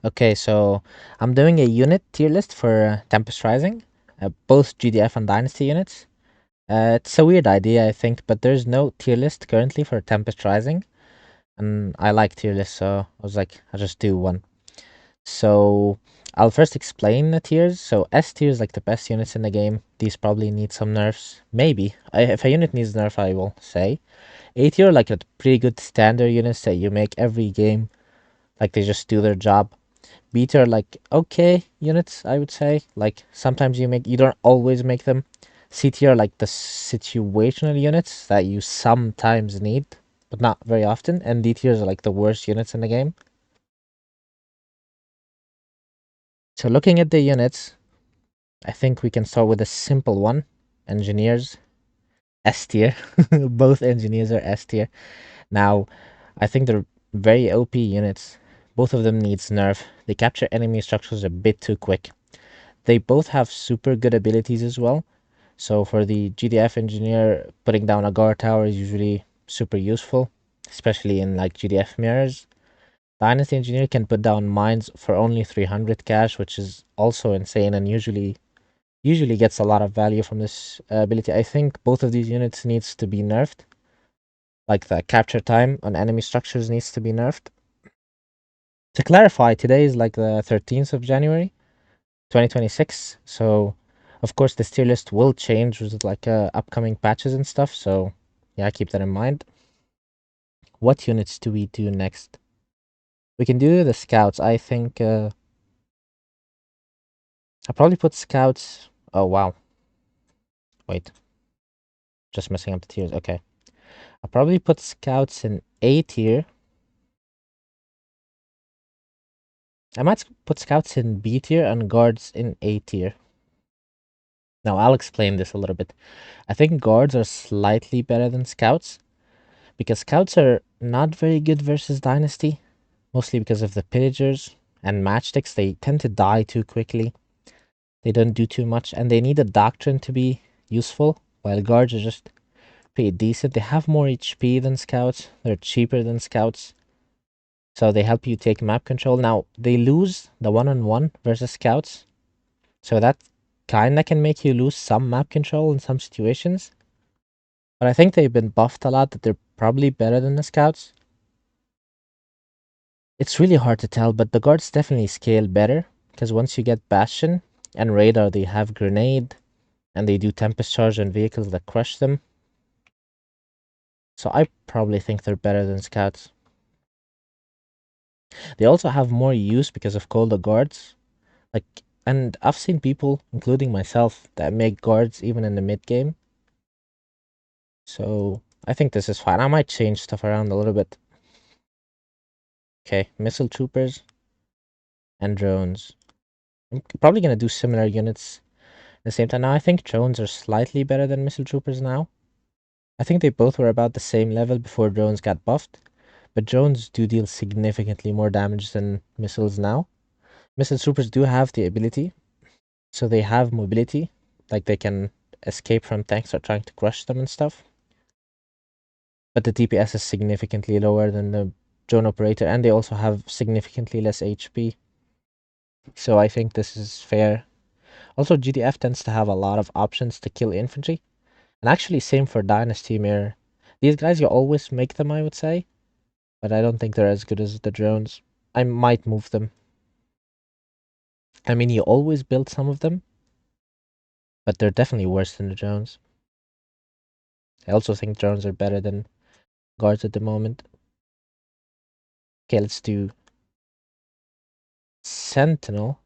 Okay, so I'm doing a unit tier list for Tempest Rising, both GDF and Dynasty units. It's a weird idea, I think, but there's no tier list currently for Tempest Rising, and I like tier lists, so I was like, I'll just do one. So I'll first explain the tiers. So S tier is like the best units in the game. These probably need some nerfs. Maybe. If a unit needs nerf, I will say. A tier like a pretty good standard units that you make every game. Like they just do their job. B tier like okay units, I would say. Like sometimes you don't always make them. C tier like the situational units that you sometimes need, but not very often. And D tiers are like the worst units in the game. So looking at the units, I think we can start with a simple one. Engineers, S tier. Both engineers are S tier. Now, I think they're very OP units. Both of them needs nerf. They capture enemy structures a bit too quick. They both have super good abilities as well. So for the GDF engineer, putting down a guard tower is usually super useful, especially in like GDF mirrors. Dynasty engineer can put down mines for only 300 cash, which is also insane and usually gets a lot of value from this ability. I think both of these units needs to be nerfed. Like the capture time on enemy structures needs to be nerfed. To clarify, today is like the 13th of January, 2026. So, of course, this tier list will change with like upcoming patches and stuff. So, yeah, keep that in mind. What units do we do next? We can do the scouts. I think I'll probably put scouts. Oh, wow. Wait, just messing up the tiers. Okay. I'll probably put scouts in A tier. I might put scouts in B tier and guards in A tier. Now, I'll explain this a little bit. I think guards are slightly better than scouts because scouts are not very good versus dynasty, mostly because of the pillagers and matchsticks. They tend to die too quickly. They don't do too much, and they need a doctrine to be useful, while guards are just pretty decent. They have more HP than scouts, they're cheaper than scouts, so they help you take map control. Now, they lose the one-on-one versus scouts, so that kinda can make you lose some map control in some situations. But I think they've been buffed a lot, that they're probably better than the scouts. It's really hard to tell, but the guards definitely scale better, because once you get Bastion and Radar, they have Grenade, and they do Tempest Charge on vehicles that crush them. So I probably think they're better than scouts. They also have more use because of colder guards. Like, and I've seen people, including myself, that make guards even in the mid game. So I think this is fine. I might change stuff around a little bit. Okay, missile troopers and drones. I'm probably gonna do similar units at the same time. Now I think drones are slightly better than missile troopers now. I think they both were about the same level before drones got buffed, but drones do deal significantly more damage than missiles now. Missile troopers do have the ability, so they have mobility, like they can escape from tanks that are trying to crush them and stuff. But the DPS is significantly lower than the drone operator, and they also have significantly less HP. So I think this is fair. Also, GDF tends to have a lot of options to kill infantry, and actually same for Dynasty Mirror. These guys you always make them, I would say, but I don't think they're as good as the drones. I might move them. I mean, you always build some of them, but they're definitely worse than the drones. I also think drones are better than guards at the moment. Okay, let's do Sentinel.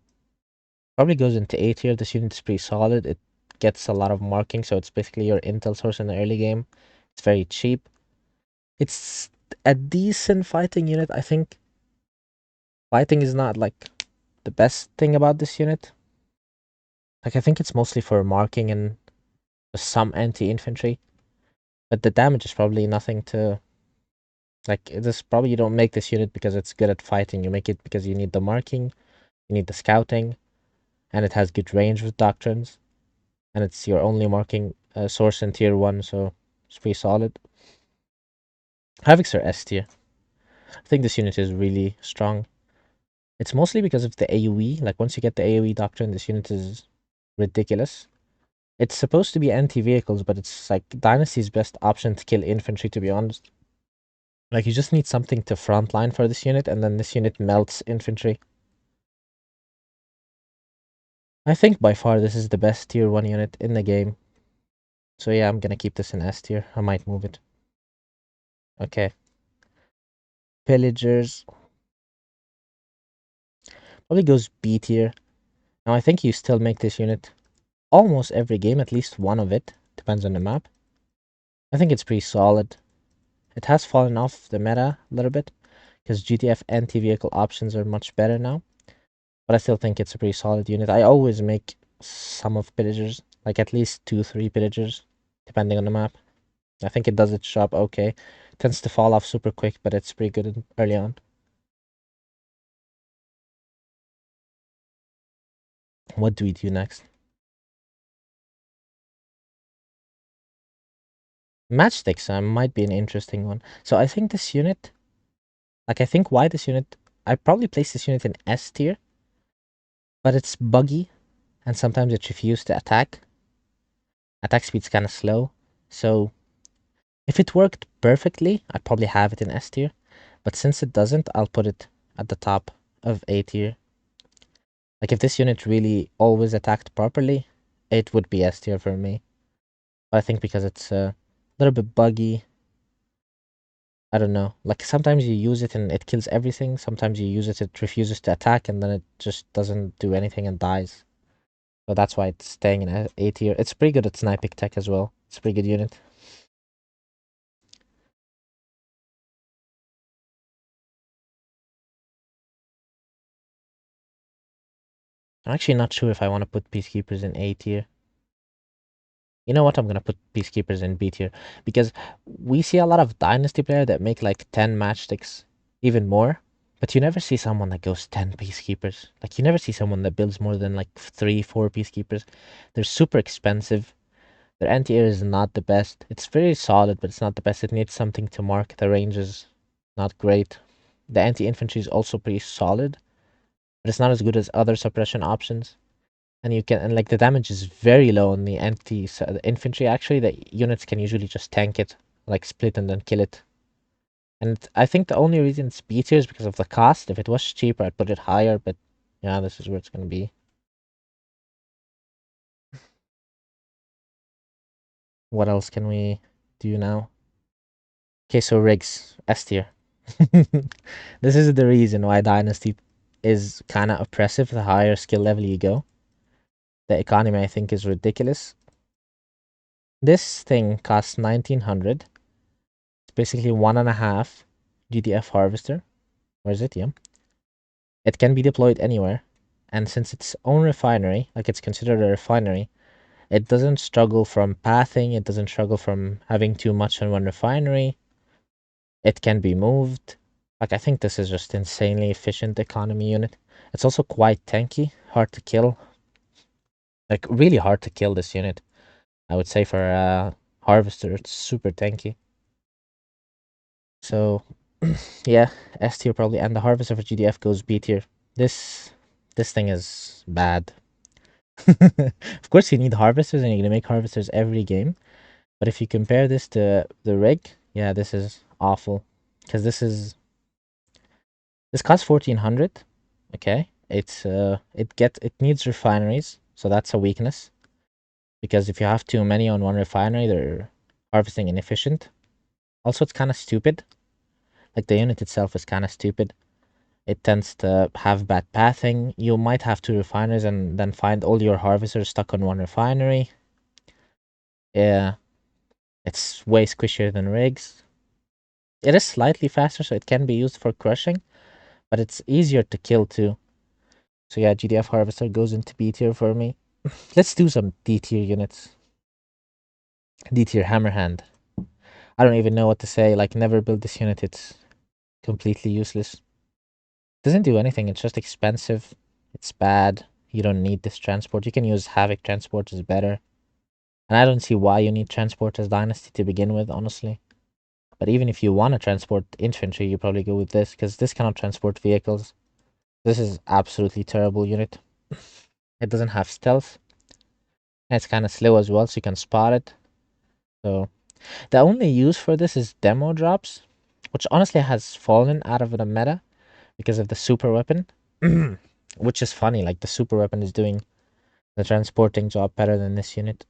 Probably goes into A tier. This unit's pretty solid. It gets a lot of marking, so it's basically your intel source in the early game. It's very cheap. It's a decent fighting unit. I think fighting is not like the best thing about this unit. Like I think it's mostly for marking and some anti-infantry, but the damage is probably nothing to like. This probably you don't make this unit because it's good at fighting. You make it because you need the marking, you need the scouting, and it has good range with doctrines, and it's your only marking source in tier 1, so it's pretty solid. Havocs are S tier. I think this unit is really strong. It's mostly because of the AoE. Like once you get the AoE doctrine, this unit is ridiculous. It's supposed to be anti-vehicles, but it's like Dynasty's best option to kill infantry, to be honest. Like you just need something to frontline for this unit, and then this unit melts infantry. I think by far this is the best tier 1 unit in the game. So yeah, I'm gonna keep this in S tier. I might move it. Okay. Pillagers. Probably goes B tier. Now I think you still make this unit almost every game, at least one of it. Depends on the map. I think it's pretty solid. It has fallen off the meta a little bit, because GTF anti-vehicle options are much better now. But I still think it's a pretty solid unit. I always make some of pillagers, like at least 2-3 pillagers, depending on the map. I think it does its job okay. It tends to fall off super quick, but it's pretty good early on. What do we do next? Matchsticks might be an interesting one. So I think this unit, like I think why this unit, I probably place this unit in S tier, but it's buggy, and sometimes it refuses to attack. Attack speed's kind of slow, so if it worked perfectly, I'd probably have it in S tier, but since it doesn't, I'll put it at the top of A tier. Like if this unit really always attacked properly, it would be S tier for me. But I think because it's a little bit buggy, I don't know. Like sometimes you use it and it kills everything. Sometimes you use it, it refuses to attack, and then it just doesn't do anything and dies. So that's why it's staying in A tier. It's pretty good at sniping tech as well. It's a pretty good unit. I'm actually not sure if I want to put Peacekeepers in A tier. You know what? I'm gonna put Peacekeepers in B tier because we see a lot of Dynasty player that make like 10 matchsticks, even more. But you never see someone that goes 10 Peacekeepers. Like you never see someone that builds more than like 3-4 Peacekeepers. They're super expensive. Their anti-air is not the best. It's very solid, but it's not the best. It needs something to mark. The range is not great. The anti-infantry is also pretty solid, but it's not as good as other suppression options. And you can, and like the damage is very low on the the infantry. Actually, the units can usually just tank it, like split and then kill it. And I think the only reason it's B tier is because of the cost. If it was cheaper, I'd put it higher, but yeah, this is where it's gonna be. What else can we do now? Okay, so rigs, S tier. This is the reason why Dynasty is kind of oppressive the higher skill level you go. The economy, I think, is ridiculous. This thing costs 1900. It's basically 1.5 GDF harvester. Where is it? Yeah. It can be deployed anywhere. And since its own refinery, like it's considered a refinery, it doesn't struggle from pathing, it doesn't struggle from having too much in one refinery. It can be moved. Like I think this is just insanely efficient economy unit. It's also quite tanky, hard to kill. Like really hard to kill this unit. I would say for a harvester, it's super tanky. So yeah, S tier probably, and the harvester for GDF goes B tier. This this thing is bad. Of course, you need harvesters, and you're gonna make harvesters every game. But if you compare this to the rig, yeah, this is awful. Because this costs 1400. Okay, it needs refineries, so that's a weakness. Because if you have too many on one refinery, they're harvesting inefficient. Also, it's kind of stupid. Like the unit itself is kind of stupid. It tends to have bad pathing. You might have two refineries and then find all your harvesters stuck on one refinery. Yeah, it's way squishier than rigs. It is slightly faster, so it can be used for crushing, but it's easier to kill too. So yeah, GDF harvester goes into B tier for me. Let's do some D tier units. D tier hammerhand. I don't even know what to say. Like, never build this unit. It's completely useless. Doesn't do anything. It's just expensive. It's bad. You don't need this transport. You can use Havoc transport is better. And I don't see why you need transport as Dynasty to begin with, honestly. But even if you want to transport infantry, you probably go with this, because this cannot transport vehicles. This is absolutely terrible unit. It doesn't have stealth. And it's kind of slow as well, so you can spot it. So the only use for this is demo drops, which honestly has fallen out of the meta because of the super weapon. Which is funny, like the super weapon is doing the transporting job better than this unit.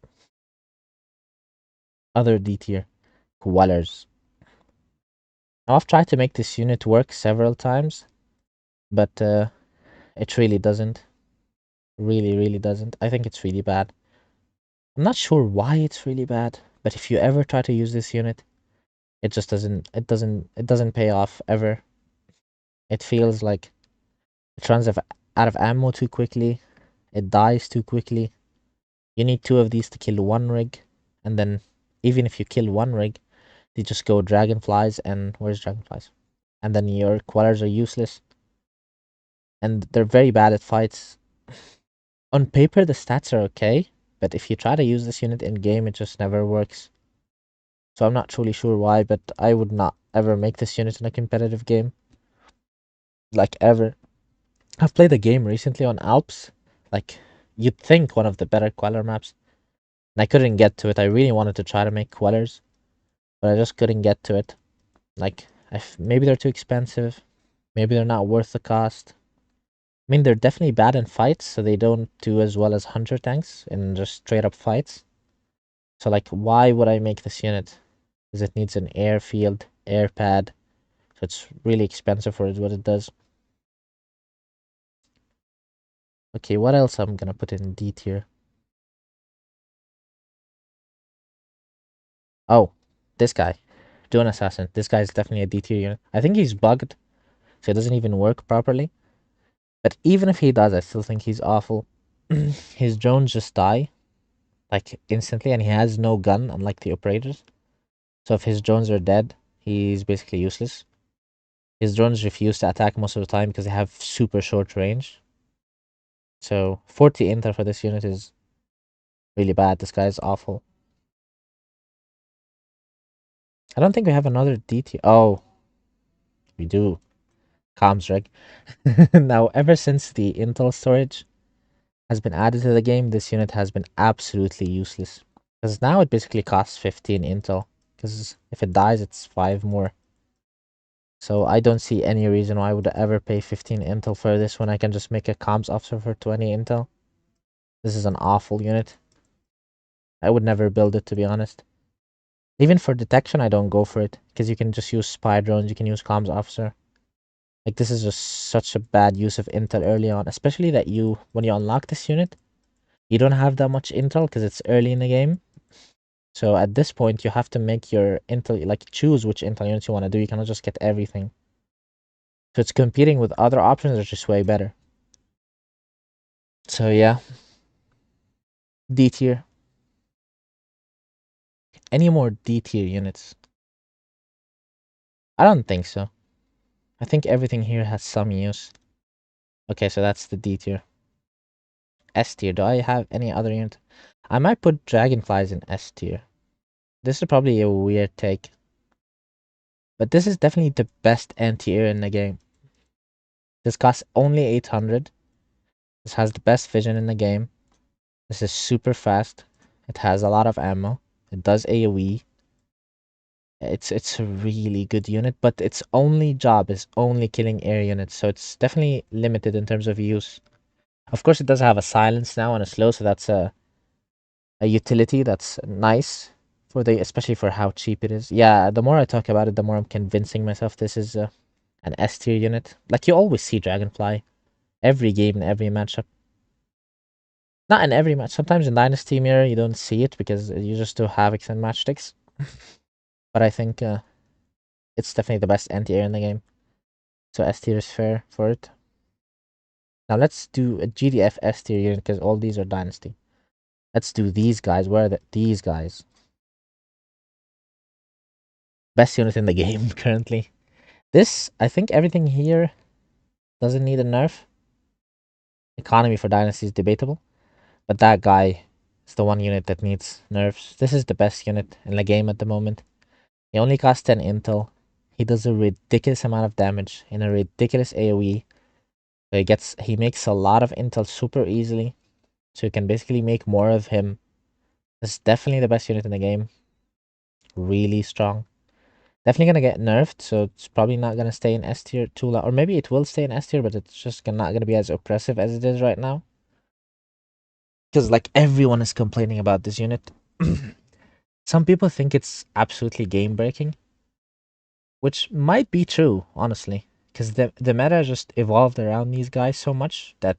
Other D tier, Wellers. Now I've tried to make this unit work several times, but it really doesn't. Really, really doesn't. I think it's really bad. I'm not sure why it's really bad, but if you ever try to use this unit, it just doesn't pay off ever. It feels like it runs out of ammo too quickly. It dies too quickly. You need two of these to kill one rig, and then even if you kill one rig, they just go dragonflies, and where's dragonflies? And then your Quellers are useless, and they're very bad at fights. On paper, the stats are okay, but if you try to use this unit in game, it just never works. So I'm not truly sure why, but I would not ever make this unit in a competitive game. Like ever. I've played a game recently on Alps. Like, you'd think one of the better Queller maps. And I couldn't get to it. I really wanted to try to make Quellers, but I just couldn't get to it. Like, maybe they're too expensive. Maybe they're not worth the cost. I mean, they're definitely bad in fights, so they don't do as well as Hunter tanks in just straight up fights. So, like, why would I make this unit? Because it needs an airfield, air pad. So it's really expensive for what it does. Okay, what else I'm gonna put in D tier? Oh, this guy. Dune Assassin. This guy is definitely a D tier unit. I think he's bugged, so it doesn't even work properly. But even if he does, I still think he's awful. His drones just die, like, instantly, and he has no gun, unlike the operators. So if his drones are dead, he's basically useless. His drones refuse to attack most of the time because they have super short range. So 40 intel for this unit is really bad. This guy is awful. I don't think we have another DT. Oh, we do. Comms rig. Now, ever since the intel storage has been added to the game, this unit has been absolutely useless. Because now it basically costs 15 intel. Because if it dies, it's 5 more. So I don't see any reason why I would ever pay 15 intel for this when I can just make a comms officer for 20 intel. This is an awful unit. I would never build it, to be honest. Even for detection, I don't go for it. Because you can just use spy drones, you can use comms officer. Like, this is just such a bad use of intel early on. Especially that when you unlock this unit, you don't have that much intel because it's early in the game. So at this point, you have to make your intel, like, choose which intel units you want to do. You cannot just get everything. So it's competing with other options that are just way better. So yeah, D tier. Any more D tier units? I don't think so. I think everything here has some use. Okay, so that's the D tier. S tier. Do I have any other unit? I might put dragonflies in S tier. This is probably a weird take. But this is definitely the best anti-air in the game. This costs only 800. This has the best vision in the game. This is super fast. It has a lot of ammo. It does AoE. It's a really good unit, but its only job is only killing air units, so it's definitely limited in terms of use. Of course, it does have a silence now and a slow, so that's a utility that's nice for especially for how cheap it is. Yeah, the more I talk about it, the more I'm convincing myself this is an S tier unit. Like, you always see Dragonfly every game in every matchup. Not in every match. Sometimes in Dynasty Mirror you don't see it because you just do Havocs and Matchsticks. But I think it's definitely the best anti-air in the game. So S tier is fair for it. Now let's do a GDF S tier unit because all these are Dynasty. Let's do these guys. Where are these guys? Best unit in the game currently. This, I think everything here doesn't need a nerf. Economy for Dynasty is debatable. But that guy is the one unit that needs nerfs. This is the best unit in the game at the moment. He only costs 10 intel. He does a ridiculous amount of damage in a ridiculous AoE. So he makes a lot of intel super easily. So you can basically make more of him. This is definitely the best unit in the game. Really strong. Definitely gonna get nerfed, so it's probably not gonna stay in S tier too long. Or maybe it will stay in S tier, but it's just not gonna be as oppressive as it is right now. Because like everyone is complaining about this unit. Some people think it's absolutely game breaking, which might be true, honestly. Because the meta just evolved around these guys so much that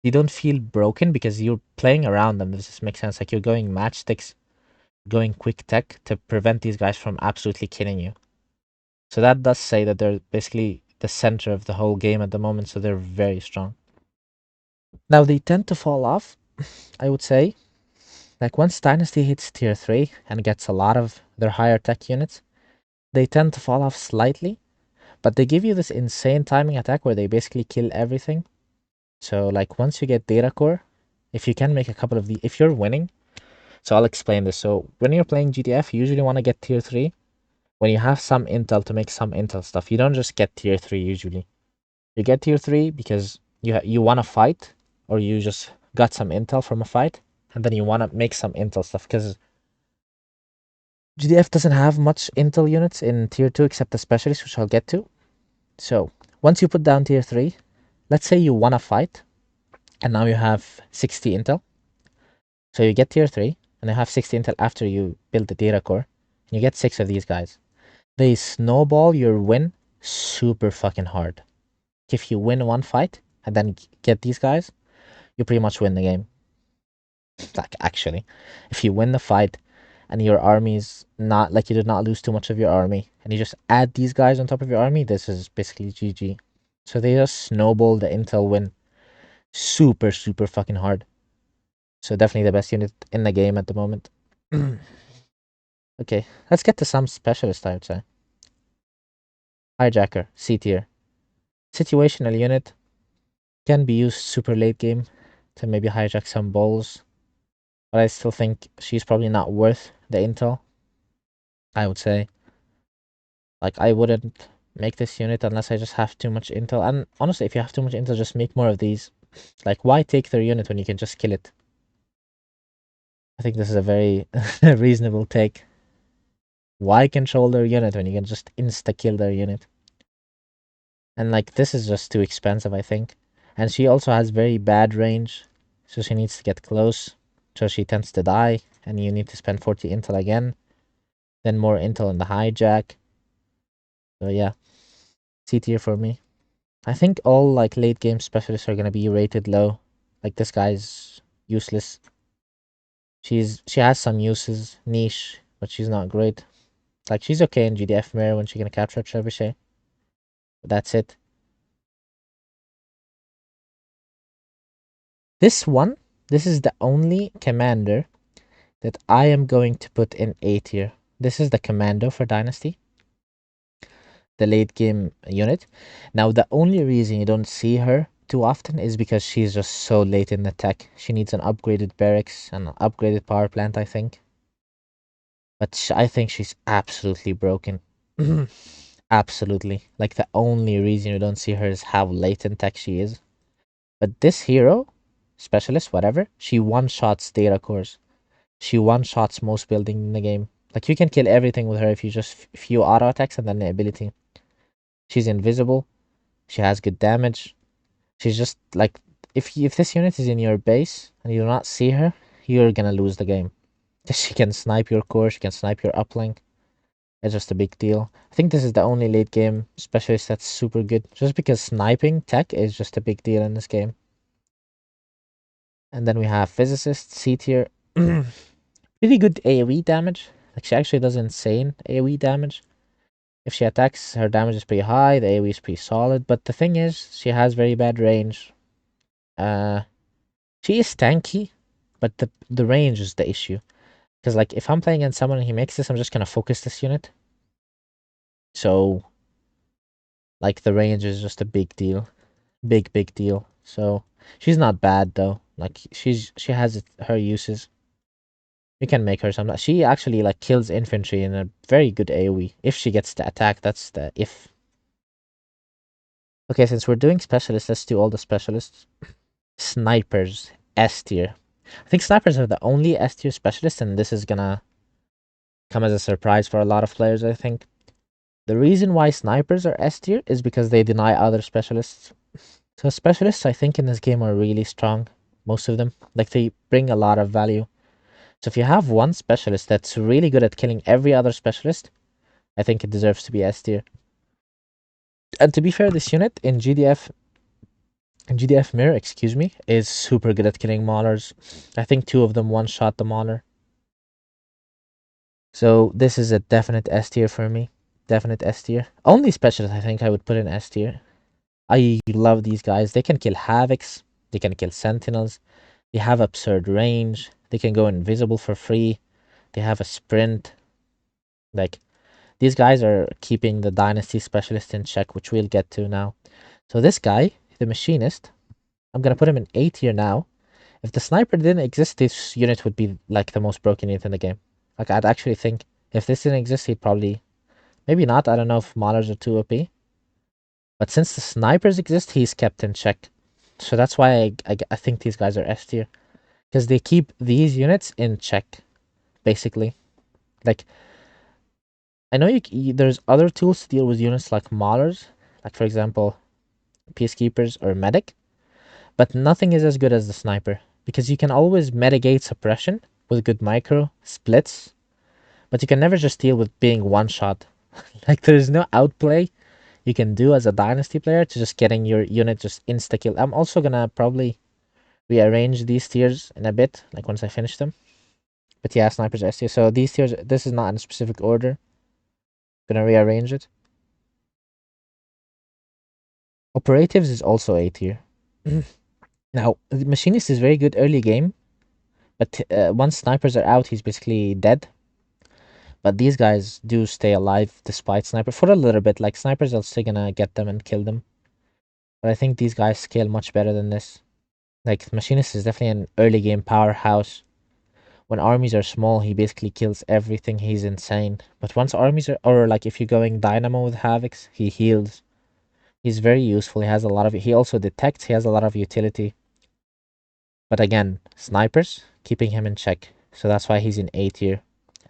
you don't feel broken because you're playing around them. Does this make sense? Like you're going matchsticks, going quick tech to prevent these guys from absolutely killing you. So that does say that they're basically the center of the whole game at the moment, so they're very strong. Now they tend to fall off, I would say. Like once Dynasty hits tier 3 and gets a lot of their higher tech units, they tend to fall off slightly, but they give you this insane timing attack where they basically kill everything. So like once you get data core, if you can make a couple of the if you're winning, so I'll explain this. So when you're playing GTF, you usually want to get tier 3 when you have some intel to make some intel stuff. You don't just get tier 3 usually. You get tier 3 because you want to fight, or you just got some intel from a fight, and then you want to make some intel stuff because GDF doesn't have much intel units in tier 2 except the specialist, which I'll get to. So once you put down tier 3, let's say you want to fight, and now you have 60 intel. So you get tier 3, and you have 60 intel after you build the data core, and you get 6 of these guys. They snowball your win super fucking hard. If you win one fight and then get these guys, you pretty much win the game. Like actually, if you win the fight and your army's not like you did not lose too much of your army, and you just add these guys on top of your army, this is basically GG. So they just snowball the intel win super fucking hard. So definitely the best unit in the game at the moment. Okay, let's get to some specialist, I would say. Hijacker, C tier. Situational unit can be used super late game to maybe hijack some balls, but I still think she's probably not worth the intel, I would say. Like, I wouldn't make this unit unless I just have too much intel. And honestly, if you have too much intel, just make more of these. Like, why take their unit when you can just kill it? I think this is a very reasonable take. Why control their unit when you can just insta-kill their unit? And, like, this is just too expensive, I think. And she also has very bad range, so she needs to get close. So she tends to die, and you need to spend 40 intel again. Then more intel in the hijack. So yeah, C tier for me. I think all like late game specialists are gonna be rated low. Like this guy's useless. She has some uses, niche, but she's not great. Like she's okay in GDF mirror when she's gonna capture Trebuchet. But that's it. This one, this is the only commander that I am going to put in A tier. This is the commando for Dynasty, the late game unit. Now the only reason you don't see her too often is because she's just so late in the tech. She needs an upgraded barracks and an upgraded power plant, I think. But I think she's absolutely broken. Absolutely. Like the only reason you don't see her is how late in tech she is. But this hero, specialist, whatever, she one shots data cores. She one shots most building in the game. Like you can kill everything with her if you just few auto attacks and then the ability. She's invisible. She has good damage. She's just like if this unit is in your base and you do not see her, you're gonna lose the game. She can snipe your core. She can snipe your uplink. It's just a big deal. I think this is the only late game specialist that's super good, just because sniping tech is just a big deal in this game. And then we have Physicist, C tier. Really good AoE damage. Like she actually does insane AoE damage. If she attacks, her damage is pretty high, the AoE is pretty solid, but the thing is, she has very bad range. Uh, she is tanky, but the range is the issue. Because like, if I'm playing against someone and he makes this, I'm just gonna focus this unit. So like the range is just a big deal. Big deal. So she's not bad though. Like she has her uses. You can make her some. She actually like kills infantry in a very good AoE. If she gets to attack, that's the if. Okay, since we're doing specialists, let's do all the specialists. Snipers, S tier. I think snipers are the only S tier specialists, and this is gonna come as a surprise for a lot of players, I think. The reason why snipers are S tier is because they deny other specialists. So specialists, I think, in this game are really strong. Most of them. Like, they bring a lot of value. So if you have one specialist that's really good at killing every other specialist, I think it deserves to be S tier. And to be fair, this unit in GDF Mirror, excuse me, is super good at killing maulers. I think two of them one-shot the mauler. So this is a definite S tier for me. Definite S tier. Only specialist I think I would put in S tier. I love these guys. They can kill Havocs. They can kill Sentinels. They have absurd range. They can go invisible for free. They have a sprint. Like, these guys are keeping the Dynasty Specialist in check, which we'll get to now. So this guy, the Machinist, I'm going to put him in A tier now. If the Sniper didn't exist, this unit would be like the most broken unit in the game. Like, I'd actually think if this didn't exist, he'd probably... Maybe not, I don't know if Maulers are too OP. But since the Snipers exist, he's kept in check. So that's why I think these guys are S tier. Because they keep these units in check, basically. Like, I know there's other tools to deal with units like Maulers. Like, for example, Peacekeepers or Medic. But nothing is as good as the Sniper. Because you can always mitigate suppression with good micro, splits. But you can never just deal with being one-shot. Like, there's no outplay you can do as a Dynasty player to just getting your unit just insta-kill. I'm also gonna probably rearrange these tiers in a bit, like once I finish them. But yeah, Snipers S tier. So these tiers, this is not in a specific order. Gonna rearrange it. Operatives is also A tier. Now, the Machinist is very good early game, but once Snipers are out, he's basically dead. But these guys do stay alive despite Sniper for a little bit. Like, Snipers are still gonna get them and kill them. But I think these guys scale much better than this. Like, Machinist is definitely an early game powerhouse. When armies are small, he basically kills everything. He's insane. But once armies are, or like if you're going Dynamo with Havocs, he heals. He's very useful. He has a lot of, he also detects, he has a lot of utility. But again, snipers, keeping him in check. So that's why he's in A tier.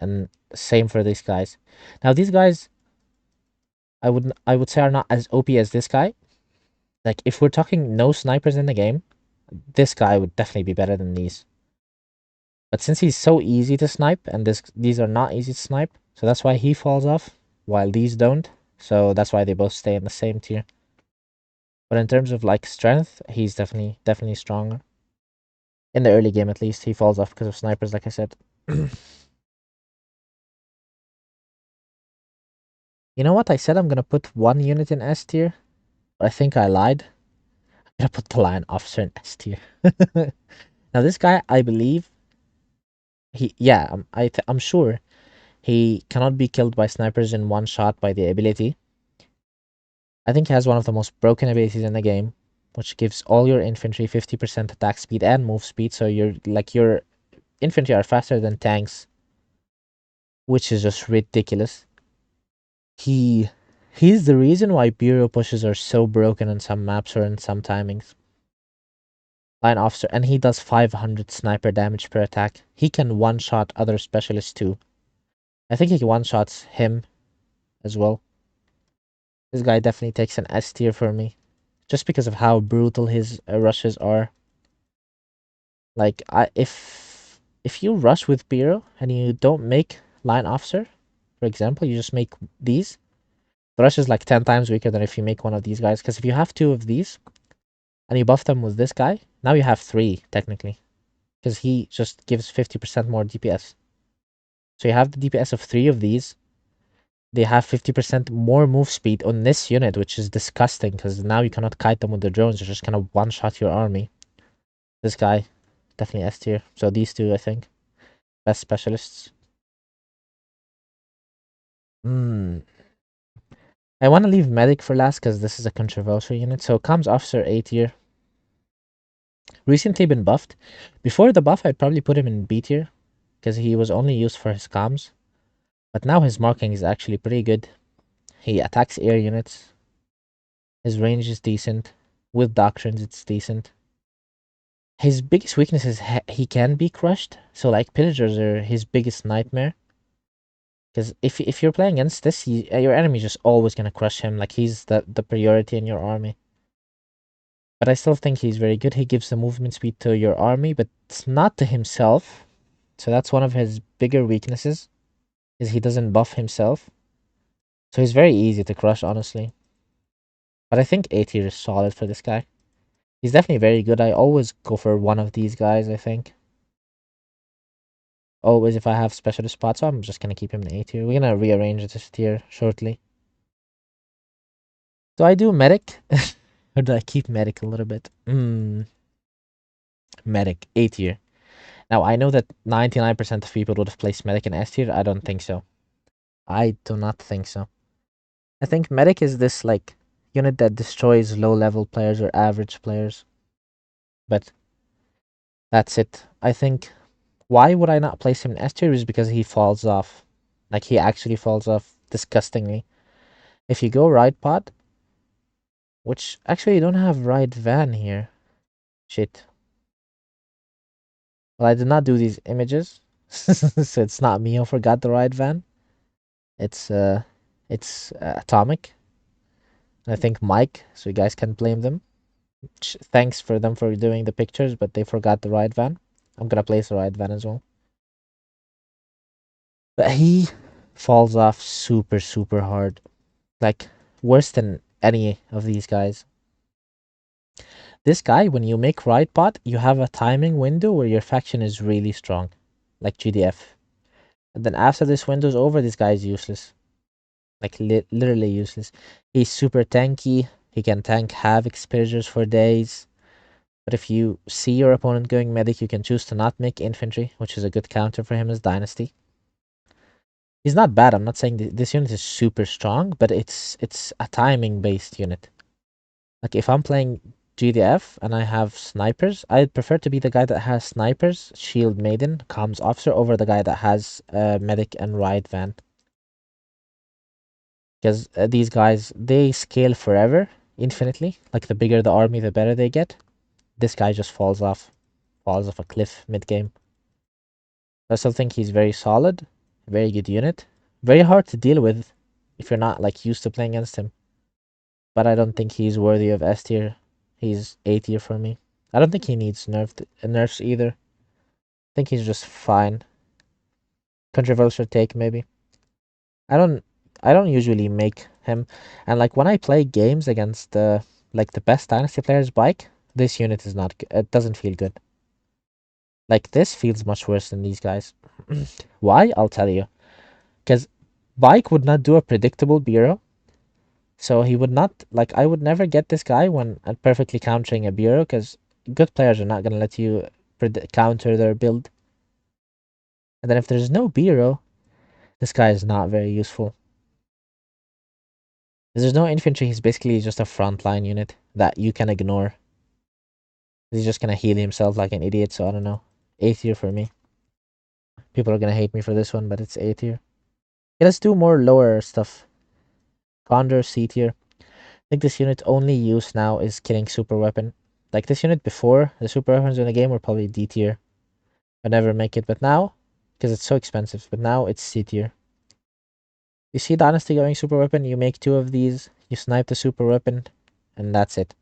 And same for these guys. Now these guys, I would say are not as OP as this guy. Like, if we're talking no snipers in the game, this guy would definitely be better than these. But since he's so easy to snipe, and these are not easy to snipe, so that's why he falls off, while these don't. So that's why they both stay in the same tier. But in terms of like strength, he's definitely stronger. In the early game, at least, he falls off because of snipers, like I said. You know what? I said I'm gonna put one unit in S tier, but I think I lied. I'm gonna put the Lion Officer in S tier. Now this guy, I believe, I'm sure he cannot be killed by snipers in one shot by the ability. I think he has one of the most broken abilities in the game, which gives all your infantry 50% attack speed and move speed. So your infantry are faster than tanks, which is just ridiculous. He's the reason why bureau pushes are so broken in some maps or in some timings. Line officer, and he does 500 sniper damage per attack. He can one-shot other specialists too. I think he one-shots him as well. This guy definitely takes an S tier for me, just because of how brutal his rushes are. Like, if you rush with bureau and you don't make line officer, for example, you just make these, the rush is like 10 times weaker than if you make one of these guys. Because if you have two of these and you buff them with this guy, now you have three technically, because he just gives 50% more DPS. So you have the DPS of three of these. They have 50% more move speed on this unit, which is disgusting because now you cannot kite them with the drones. You're just gonna one shot your army. This guy, definitely S tier. So these two, I think, best specialists. Hmm. I want to leave medic for last because this is a controversial unit. So comms officer A tier. Recently been buffed. Before the buff, I'd probably put him in B tier because he was only used for his comms. But now his marking is actually pretty good. He attacks air units. His range is decent. With doctrines, it's decent. His biggest weakness is he can be crushed. So like pillagers are his biggest nightmare. Because if you're playing against this, your enemy's just always gonna crush him. Like he's the priority in your army. But I still think he's very good. He gives the movement speed to your army, but it's not to himself. So that's one of his bigger weaknesses, is he doesn't buff himself. So he's very easy to crush, honestly. But I think A tier is solid for this guy. He's definitely very good. I always go for one of these guys, I think. Always if I have specialist spots, so I'm just gonna keep him in A tier. We're gonna rearrange this tier shortly. Do I do medic? Or do I keep medic a little bit? Medic, A tier. Now I know that 99% of people would have placed medic in S tier. I don't think so. I do not think so. I think medic is this like unit that destroys low level players or average players. But that's it. I think why would I not place him in S tier is because he falls off. Like he actually falls off disgustingly. If you go right pod, which actually you don't have right van here. Shit. Well, I did not do these images. So it's not me who forgot the right van. It's Atomic. And I think Mike, so you guys can blame them. Thanks for them for doing the pictures, but they forgot the right van. I'm gonna place the right van as well. But he falls off super, super hard. Like, worse than any of these guys. This guy, when you make right pot, you have a timing window where your faction is really strong. Like GDF. And then after this window's over, this guy is useless. Like, literally useless. He's super tanky. He can tank havoc spirits for days. But if you see your opponent going medic, you can choose to not make infantry, which is a good counter for him as Dynasty. He's not bad. I'm not saying this unit is super strong, but it's a timing based unit. Like if I'm playing GDF and I have snipers, I'd prefer to be the guy that has snipers, shield maiden, comms officer over the guy that has medic and ride van. Because these guys, they scale forever, infinitely. Like the bigger the army, the better they get. This guy just falls off a cliff mid game. I still think he's very solid, very good unit, very hard to deal with if you're not like used to playing against him. But I don't think he's worthy of S tier. He's A tier for me. I don't think he needs nerfs either. I think he's just fine. Controversial take maybe. I don't I don't usually make him, and like when I play games against like the best dynasty players bike, this unit is not good. It doesn't feel good. Like this feels much worse than these guys. Why? I'll tell you. Because Bike would not do a predictable bureau. So he would not, like, I would never get this guy when I'm perfectly countering a bureau because good players are not going to let you counter their build. And then if there's no bureau, this guy is not very useful. If there's no infantry, he's basically just a frontline unit that you can ignore. He's just going to heal himself like an idiot, so I don't know. A tier for me. People are going to hate me for this one, but it's A tier. Okay, let's do more lower stuff. Condor, C tier. I think this unit only use now is killing super weapon. Like this unit before, the super weapons in the game were probably D tier. I never make it, but now, because it's so expensive, but now it's C tier. You see Dynasty going super weapon, you make two of these, you snipe the super weapon, and that's it.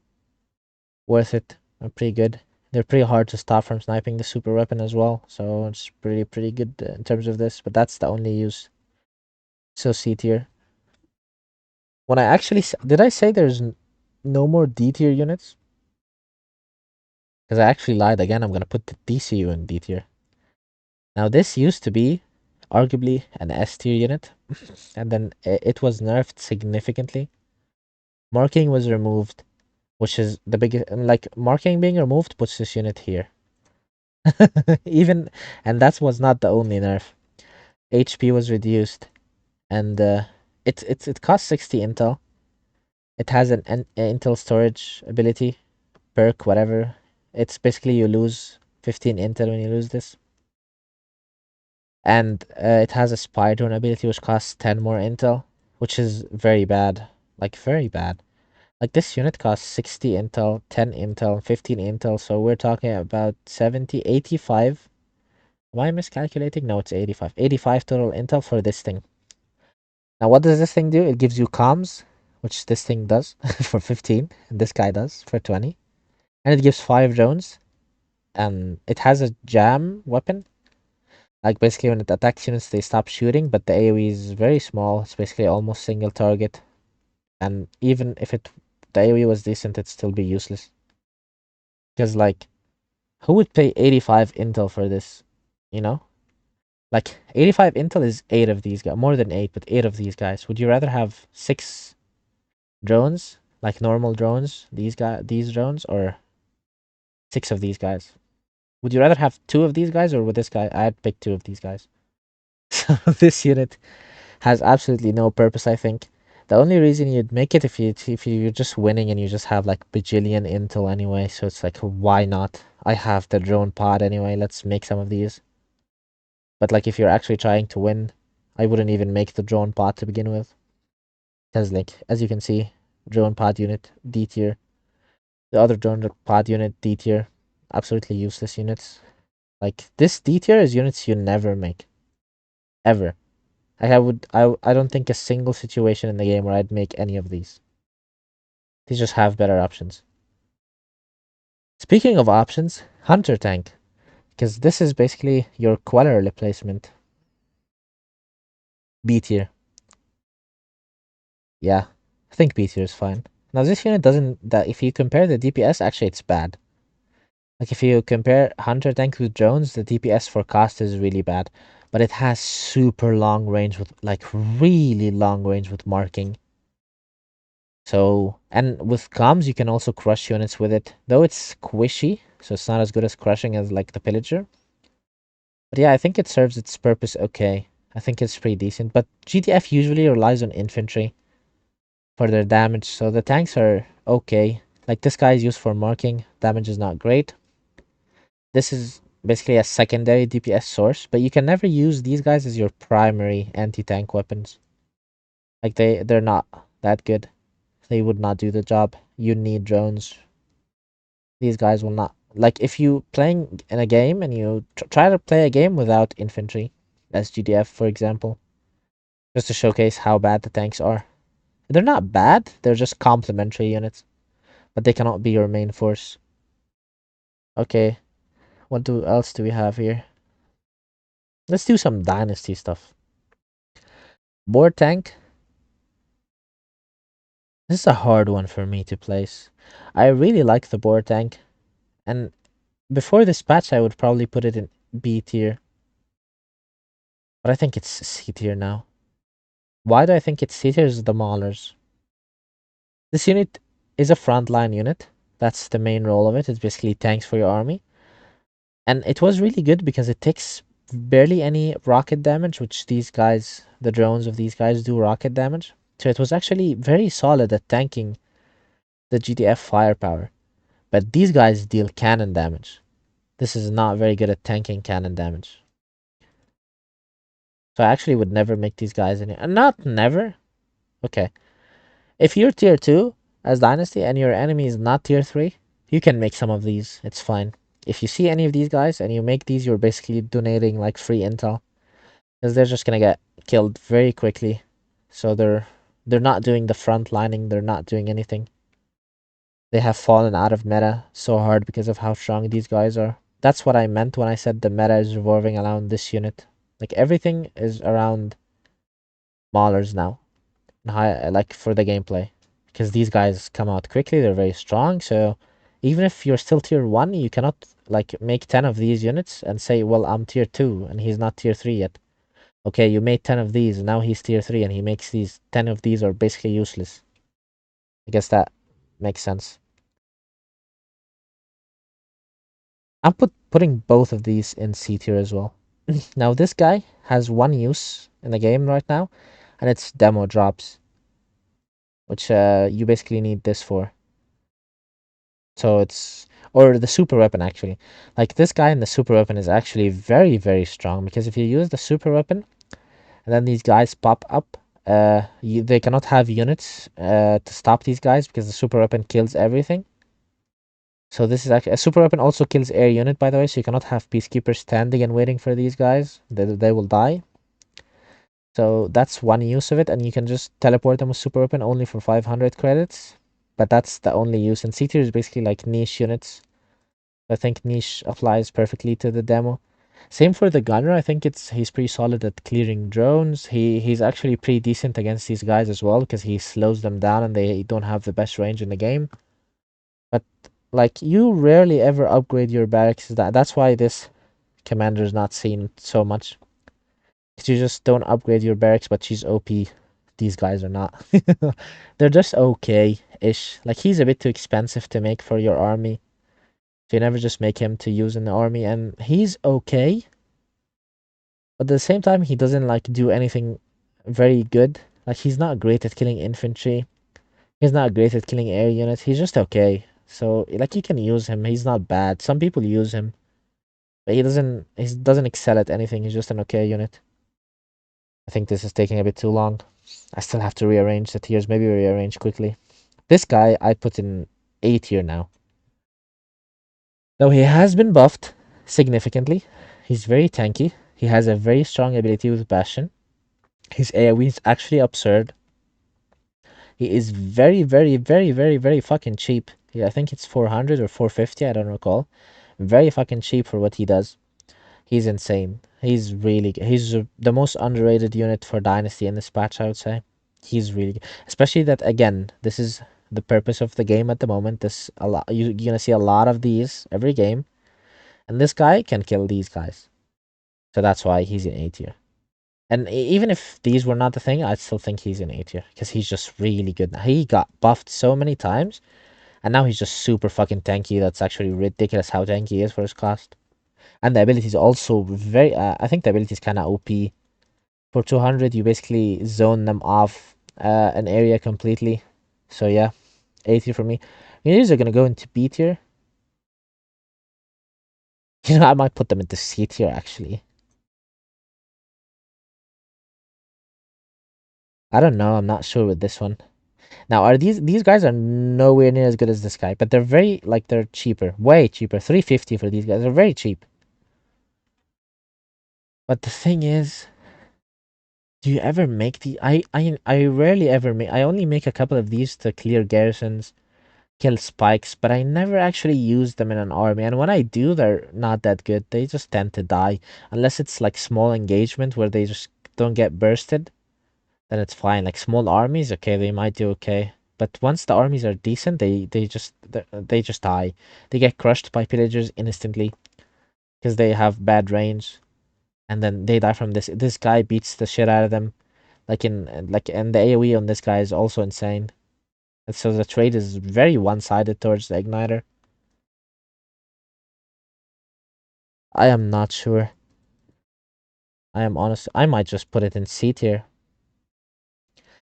Worth it. They're pretty good. They're pretty hard to stop from sniping the super weapon as well, so it's pretty good in terms of this, but that's the only use. So C tier. When I actually, did I say there's no more D tier units? Because I actually lied again, I'm going to put the DCU in D tier. Now this used to be arguably an S tier unit, and then it was nerfed significantly. Marking was removed, which is the biggest, like marking being removed puts this unit here. Even, and that was not the only nerf. HP was reduced, and it costs 60 intel. It has an intel storage ability, perk, whatever. It's basically you lose 15 intel when you lose this. And it has a spy drone ability which costs 10 more intel, which is very bad. Like, very bad. Like this unit costs 60 intel, 10 intel, 15 intel, so we're talking about 70, 85. Am I miscalculating? No, it's 85. 85 total intel for this thing. Now, what does this thing do? It gives you comms, which this thing does for 15, and this guy does for 20. And it gives 5 drones, and it has a jam weapon. Like, basically, when it attacks units, they stop shooting, but the AoE is very small. It's basically almost single target. And even if the AoE was decent, it'd still be useless. Because, like, who would pay 85 intel for this? You know? Like, 85 intel is 8 of these guys. More than 8, but 8 of these guys. Would you rather have 6 drones, like normal drones, these drones, or 6 of these guys? Would you rather have 2 of these guys, or with this guy? I'd pick 2 of these guys. So this unit has absolutely no purpose, I think. The only reason you'd make it if you're just winning and you just have like bajillion intel anyway, so it's like why not? I have the drone pod anyway, let's make some of these. But like if you're actually trying to win, I wouldn't even make the drone pod to begin with. Because like as you can see, drone pod unit D tier. The other drone pod unit D tier. Absolutely useless units. Like this D tier is units you never make. Ever. Like I don't think a single situation in the game where I'd make any of these. They just have better options. Speaking of options, Hunter Tank. Because this is basically your Queller replacement. B tier. Yeah. I think B tier is fine. Now this unit doesn't that if you compare the DPS, actually it's bad. Like if you compare Hunter Tank with drones, the DPS for cost is really bad. But it has super long range with like really long range with marking. So, and with comms, you can also crush units with it. Though it's squishy, so it's not as good as crushing as like the Pillager. But yeah, I think it serves its purpose okay. I think it's pretty decent. But GTF usually relies on infantry for their damage, so the tanks are okay. Like this guy is used for marking. Damage is not great. This is basically a secondary DPS source, but you can never use these guys as your primary anti-tank weapons. Like they're not that good. They would not do the job. You need drones. These guys will not. Like if you playing in a game and you try to play a game without infantry, as GDF for example, just to showcase how bad the tanks are. They're not bad. They're just complementary units, but they cannot be your main force. Okay, else do we have here? Let's do some dynasty stuff. Board tank. This is a hard one for me to place. I really like the board tank, and before this patch, I would probably put it in B tier, but I think it's C tier now. Why do I think it's C tier? Is the Maulers. This unit is a frontline unit. That's the main role of it. It's basically tanks for your army. And it was really good because it takes barely any rocket damage, which these guys, the drones of these guys, do rocket damage. So it was actually very solid at tanking the GTF firepower. But these guys deal cannon damage. This is not very good at tanking cannon damage. So I actually would never make these guys any. Not never. Okay. If you're tier 2 as Dynasty and your enemy is not tier 3, you can make some of these. It's fine. If you see any of these guys and you make these, you're basically donating like free intel. Because they're just gonna get killed very quickly. So they're not doing the front lining, they're not doing anything. They have fallen out of meta so hard because of how strong these guys are. That's what I meant when I said the meta is revolving around this unit. Like everything is around Maulers now. Like for the gameplay. Because these guys come out quickly, they're very strong, so even if you're still tier 1, you cannot like make 10 of these units and say, well, I'm tier 2 and he's not tier 3 yet. Okay, you made 10 of these, now he's tier 3 and he makes these 10 of these are basically useless. I guess that makes sense. I'm putting both of these in C tier as well. Now this guy has one use in the game right now, and it's demo drops, which you basically need this for. So it's or the super weapon actually. Like this guy in the super weapon is actually very very strong because if you use the super weapon and then these guys pop up They cannot have units to stop these guys because the super weapon kills everything. So this is actually a super weapon also kills air unit, by the way. So you cannot have peacekeepers standing and waiting for these guys. They will die. So that's one use of it, and you can just teleport them with super weapon only for 500 credits. But that's the only use. And C tier is basically like niche units. I think niche applies perfectly to the demo. Same for the gunner. I think he's pretty solid at clearing drones. He's actually pretty decent against these guys as well because he slows them down and they don't have the best range in the game. But like you rarely ever upgrade your barracks. That's why this commander is not seen so much. Because you just don't upgrade your barracks, but she's OP. These guys are not. They're just okay-ish. Like he's a bit too expensive to make for your army. So you never just make him to use in the army, and he's okay. But at the same time, he doesn't like do anything very good. Like he's not great at killing infantry. He's not great at killing air units. He's just okay. So like you can use him. He's not bad. Some people use him, but he doesn't excel at anything. He's just an okay unit. I think this is taking a bit too long. I still have to rearrange the tiers. Maybe rearrange quickly. This guy I put in A tier now. Though he has been buffed significantly. He's very tanky. He has a very strong ability with Bastion. His AoE is actually absurd. He is very, very, very, very, very fucking cheap. Yeah, I think it's 400 or 450, I don't recall. Very fucking cheap for what he does. He's insane. He's the most underrated unit for Dynasty in this patch, I would say. He's really good. Especially that, again, this is the purpose of the game at the moment. You're gonna see a lot of these every game. And this guy can kill these guys. So that's why he's in A tier. And even if these were not the thing, I'd still think he's in A tier because he's just really good. He got buffed so many times, and now he's just super fucking tanky. That's actually ridiculous how tanky he is for his class. And the ability is also very. I think the ability is kind of OP. For 200, you basically zone them off an area completely. So yeah, A tier for me. These are gonna go into B tier. You know, I might put them into C tier actually. I don't know. I'm not sure with this one. Now, are these guys are nowhere near as good as this guy, but they're very like they're cheaper, way cheaper. 350 for these guys. They're very cheap. But the thing is, do you ever make the I rarely ever make I only make a couple of these to clear garrisons, kill spikes, but I never actually use them in an army. And when I do, they're not that good. They just tend to die unless it's like small engagement where they just don't get bursted. Then it's fine. Like small armies, okay, they might do okay. But once the armies are decent, they just die. They get crushed by pillagers instantly because they have bad range, and then they die from this. This guy beats the shit out of them. And the AOE on this guy is also insane. And so the trade is very one-sided towards the igniter. I am not sure. I am honest. I might just put it in C tier.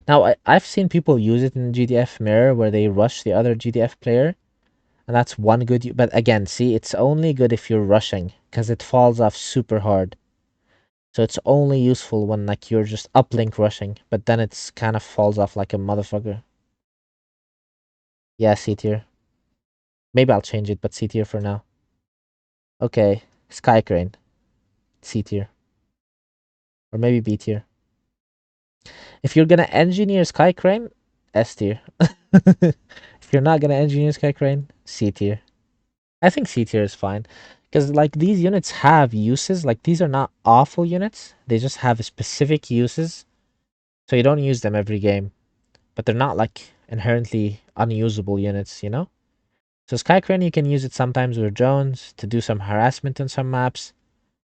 Now I've seen people use it in GDF mirror where they rush the other GDF player. And that's one good, but again, see, it's only good if you're rushing, because it falls off super hard. So it's only useful when, like, you're just uplink rushing, but then it's kind of falls off like a motherfucker. Yeah, C tier. Maybe I'll change it, but C tier for now. Okay, Sky Crane. C tier. Or maybe B tier. If you're gonna engineer Sky Crane, S tier. If you're not gonna engineer Sky Crane, C tier. I think C tier is fine. Because, like, these units have uses. Like, these are not awful units. They just have specific uses. So you don't use them every game. But they're not, like, inherently unusable units, you know? So Sky Crane, you can use it sometimes with drones to do some harassment on some maps.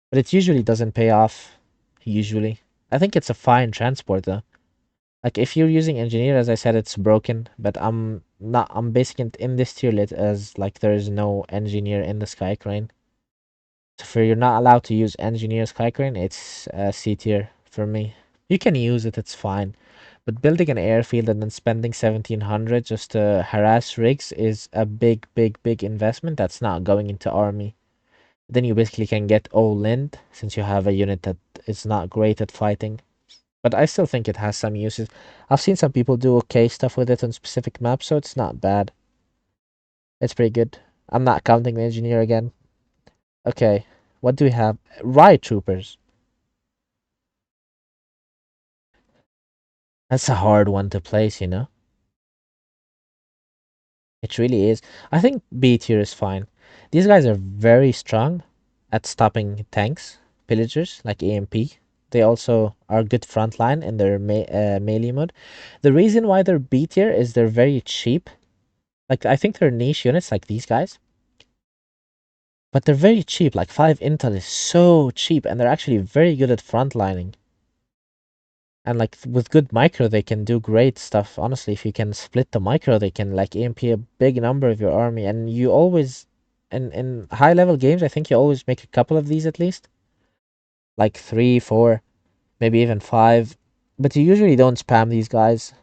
But it usually doesn't pay off. Usually. I think it's a fine transport, though. Like, if you're using engineer, as I said, it's broken. But I'm basing it in this tier list as, like, there is no engineer in the Sky Crane. So for you're not allowed to use engineer Sky Crane, it's C tier for me. You can use it, it's fine. But building an airfield and then spending 1700 just to harass rigs is a big, big, big investment that's not going into army. Then you basically can get all lind since you have a unit that is not great at fighting. But I still think it has some uses. I've seen some people do okay stuff with it on specific maps, so it's not bad. It's pretty good. I'm not counting the engineer again. Okay, what do we have? Riot troopers. That's a hard one to place, you know? It really is. I think B tier is fine. These guys are very strong at stopping tanks, pillagers, like EMP. They also are good frontline in their melee mode. The reason why they're B tier is they're very cheap. Like, I think they're niche units like these guys, but they're very cheap. Like, 5 intel is so cheap, and they're actually very good at frontlining. And like with good micro, they can do great stuff. Honestly, if you can split the micro, they can like EMP a big number of your army. And you always, in high level games, I think you always make a couple of these at least, like 3, 4, maybe even 5. But you usually don't spam these guys.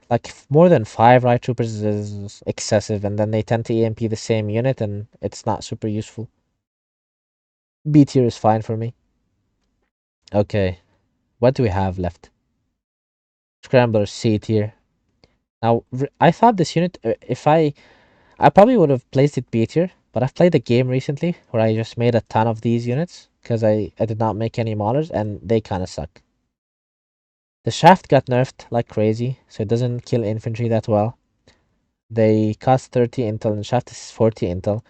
Like more than 5 riot troopers is excessive, and then they tend to EMP the same unit, and it's not super useful. B tier is fine for me. Okay, what do we have left? Scrambler C tier. Now, I thought this unit, if I probably would have placed it B tier, but I've played a game recently where I just made a ton of these units because I did not make any maulers and they kind of suck. The shaft got nerfed like crazy, so it doesn't kill infantry that well. They cost 30 intel and shaft is 40 intel.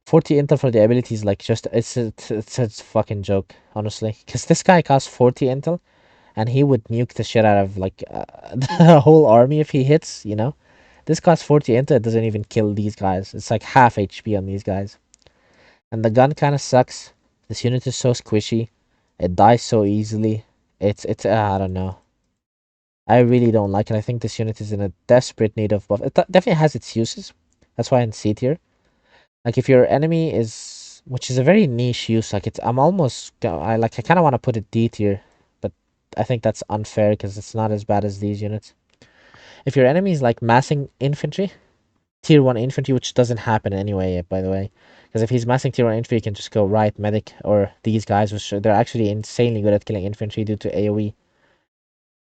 40 intel for the abilities like just it's a fucking joke, honestly, because this guy costs 40 intel and he would nuke the shit out of like the whole army if he hits, you know. This costs 40 intel, it doesn't even kill these guys. It's like half HP on these guys. And the gun kind of sucks. This unit is so squishy. It dies so easily. It's I don't know. I really don't like it. I think this unit is in a desperate need of buff. It definitely has its uses. That's why in C tier. Like if your enemy is, which is a very niche use. Like it's, I'm almost, I kind of want to put it D tier, but I think that's unfair because it's not as bad as these units. If your enemy is like massing infantry, tier 1 infantry, which doesn't happen anyway, by the way. Because if he's massing tier 1 infantry, you can just go right medic or these guys, which they're actually insanely good at killing infantry due to AoE.